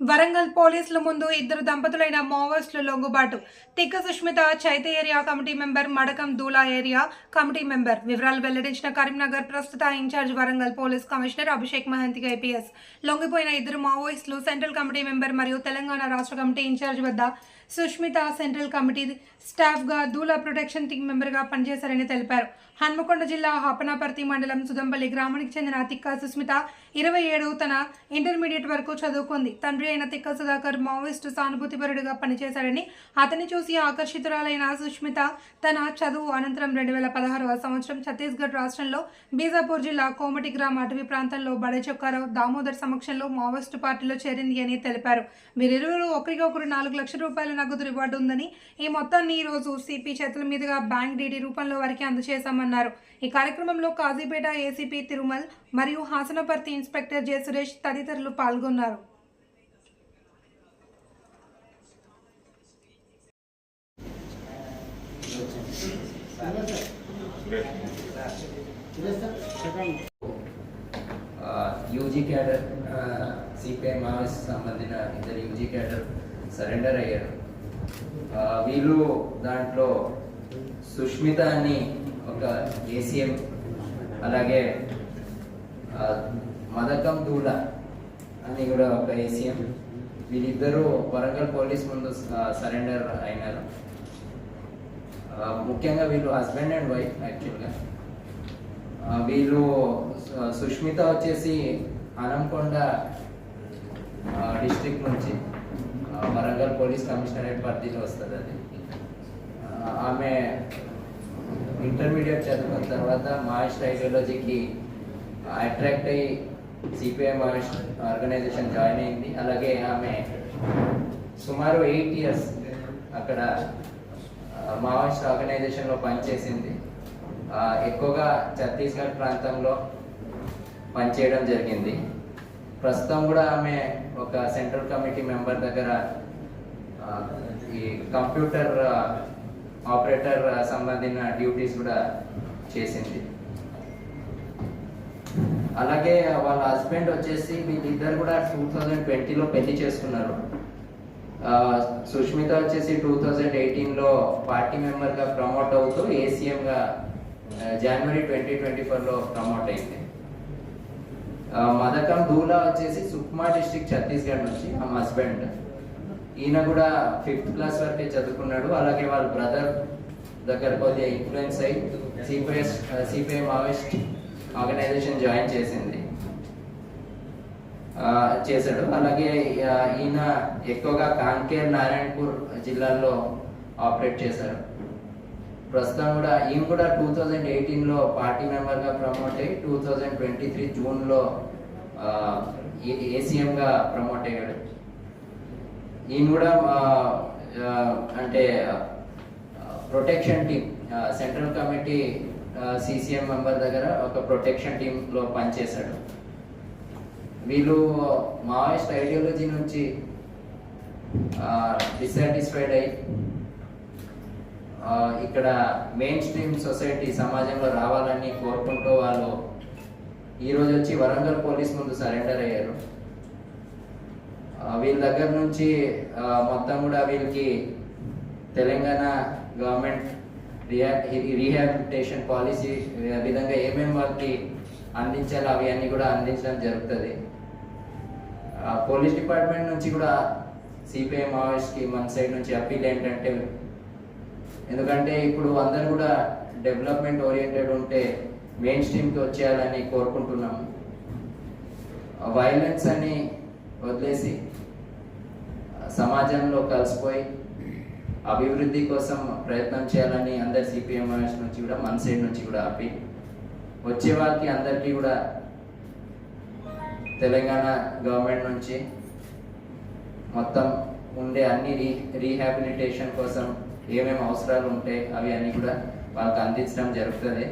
వరంగల్ పోలీసుల ముందు ఇద్దరు దంపతులైన మావోయిస్టుల లొంగుబాటు. Tikka Sushmita Chaite area committee member, Madakam Dula area committee member. వివరాలు వెల్లడించిన కరీంనగర్ ప్రస్తుత incharge Warangal police commissioner Abhishek Mahanti IPS. లొంగిపోయిన ఇద్దరు మావోయిస్టులు సెంట్రల్ కమిటీ మెంబర్ మరియు తెలంగాణ రాష్ట్ర కమిటీ ఇన్ఛార్జ్ వద్ద సుష్మిత సెంట్రల్ కమిటీ స్టాఫ్గా, దూలా ప్రొటెక్షన్ టీం మెంబర్గా పనిచేశారని తెలిపారు. హన్మకొండ జిల్లా హపనాపర్తి మండలం సుదంపల్లి గ్రామానికి చెందిన తిక్క సుస్మిత 27 తన ఇంటర్మీడియట్ వరకు చదువుకుంది. తండ్రి అయిన తిక్క సుధాకర్ మావోయిస్టు సానుభూతిపరుడిగా పనిచేశాడని, అతన్ని చూసి ఆకర్షితురాలైన సుష్మిత తన చదువు అనంతరం 2016వ సంవత్సరం ఛత్తీస్గఢ్ రాష్ట్రంలో బీజాపూర్ జిల్లా కోమటి గ్రామ అటవీ ప్రాంతంలో బడే చొక్కారావు దామోదర్ సమక్షంలో మావోయిస్టు పార్టీలో చేరింది అని తెలిపారు. వీరిరువురు ఒకరికొకరు 4 లక్షల రూపాయల నగదు రివార్డు ఉందని, ఈ మొత్తాన్ని ఈ రోజు సిపి చేతుల మీదుగా బ్యాంక్ డీడీ రూపంలో వారికి అందజేశామన్నారు. ఈ కార్యక్రమంలో కాజీపేట ఏసీపీ తిరుమల్ మరియు హాసనపర్తి ఇన్స్పెక్టర్ జె సురేష్ తదితరులు పాల్గొన్నారు. యూజీ క్యాడర్ సిపిఐ మావోయిస్ట్ సంబంధించిన ఇద్దరు యూజీ క్యాడర్ సరెండర్ అయ్యారు. వీళ్ళు దాంట్లో సుష్మిత అని ఒక ఏసీఎం, అలాగే మదకం దూలా అని కూడా ఒక ఏసీఎం. వీళ్ళిద్దరూ వరంగల్ పోలీస్ ముందు సరెండర్ అయినారు. ముఖ్యంగా వీళ్ళు హస్బెండ్ అండ్ వైఫ్. యాక్చువల్గా వీళ్ళు సుష్మిత వచ్చేసి హనంకొండ డిస్ట్రిక్ట్ నుంచి వరంగల్ పోలీస్ కమిషనరేట్ పరిధిలో వస్తుంది. అది ఆమె ఇంటర్మీడియట్ చదువుకున్న తర్వాత మావోయిస్ట్ ఐడియాలజీకి అట్రాక్ట్ అయ్యి సిపిఐ మావోయిస్ట్ ఆర్గనైజేషన్ జాయిన్ అయింది. అలాగే ఆమె సుమారు 8 years అక్కడ మావోయిస్ట్ ఆర్గనైజేషన్లో పనిచేసింది. ఎక్కువగా ఛత్తీస్గఢ్ ప్రాంతంలో పనిచేయడం జరిగింది. ప్రస్తుతం కూడా ఆమె ఒక సెంట్రల్ కమిటీ మెంబర్ దగ్గర ఈ కంప్యూటర్ ఆపరేటర్ సంబంధించిన డ్యూటీస్ కూడా చేసింది. అలాగే వాళ్ళ హస్బెండ్ వచ్చేసి వీళ్ళిద్దరు కూడా 2020లో పెళ్లి చేసుకున్నారు. సుష్మిత వచ్చేసి 2018లో పార్టీ మెంబర్గా ప్రమోట్ అవుతూ ఏసీఎంగా జనవరి 2024లో ప్రమోట్ అయింది. మదకం దూలా వచ్చేసి సుక్మా డిస్ట్రిక్ట్ ఛత్తీస్గఢ్ నుంచి ఆమె హస్బెండ్. ఈయన కూడా 5th క్లాస్ వరకే చదువుకున్నాడు. అలాగే వాళ్ళ బ్రదర్ దగ్గర కొద్దిగా ఇన్ఫ్లుయెన్స్ అయ్యి సిపిఐ మావోయిస్ట్ ఆర్గనైజేషన్ జాయిన్ చేశాడు. అలాగే ఈయన ఎక్కువగా కాన్కేర్, నారాయణపూర్ జిల్లాల్లో ఆపరేట్ చేశారు. ప్రస్తుతం కూడా ఈయన కూడా 2018లో పార్టీ మెంబర్గా ప్రమోట్ అయ్యి 2023 జూన్లో ఏసీఎంగా ప్రమోట్ అయ్యాడు. ఈయన కూడా అంటే protection team, central committee CCM member దగ్గర ఒక ప్రొటెక్షన్ టీంలో పనిచేశాడు. వీళ్ళు మావోయిస్ట్ ఐడియాలజీ నుంచి డిసాటిస్ఫైడ్ అయ్యి ఇక్కడ మెయిన్ స్ట్రీమ్ సొసైటీ సమాజంలో రావాలని కోరుకుంటూ వాళ్ళు ఈరోజు వచ్చి వరంగల్ పోలీస్ ముందు సరెండర్ అయ్యారు. వీళ్ళ దగ్గర నుంచి మొత్తం కూడా వీళ్ళకి తెలంగాణ గవర్నమెంట్ రీహాబిలిటేషన్ పాలసీ విధంగా ఏమేమి వాళ్ళకి అందించాలో అవి అన్నీ కూడా అందించడం జరుగుతుంది. పోలీస్ డిపార్ట్మెంట్ నుంచి కూడా సిపిఐ మావోయిస్ట్కి మన సైడ్ నుంచి అప్పీల్ ఏంటంటే, ఎందుకంటే ఇప్పుడు అందరు కూడా డెవలప్మెంట్ ఓరియంటెడ్ ఉంటే మెయిన్ స్ట్రీమ్కి వచ్చేయాలని కోరుకుంటున్నాము. వైలెన్స్ అని వదిలేసి సమాజంలో కలిసిపోయి అభివృద్ధి కోసం ప్రయత్నం చేయాలని అందరు సిపిఎంఎస్ నుంచి కూడా మన సైడ్ నుంచి కూడా అప్పీల్. వచ్చే వాళ్ళకి అందరికీ కూడా తెలంగాణ గవర్నమెంట్ నుంచి మొత్తం ఉండే అన్ని రీహాబిలిటేషన్ కోసం ఏమేమి అవసరాలు ఉంటాయి అవి అన్నీ కూడా వాళ్ళకి అందించడం జరుగుతుంది.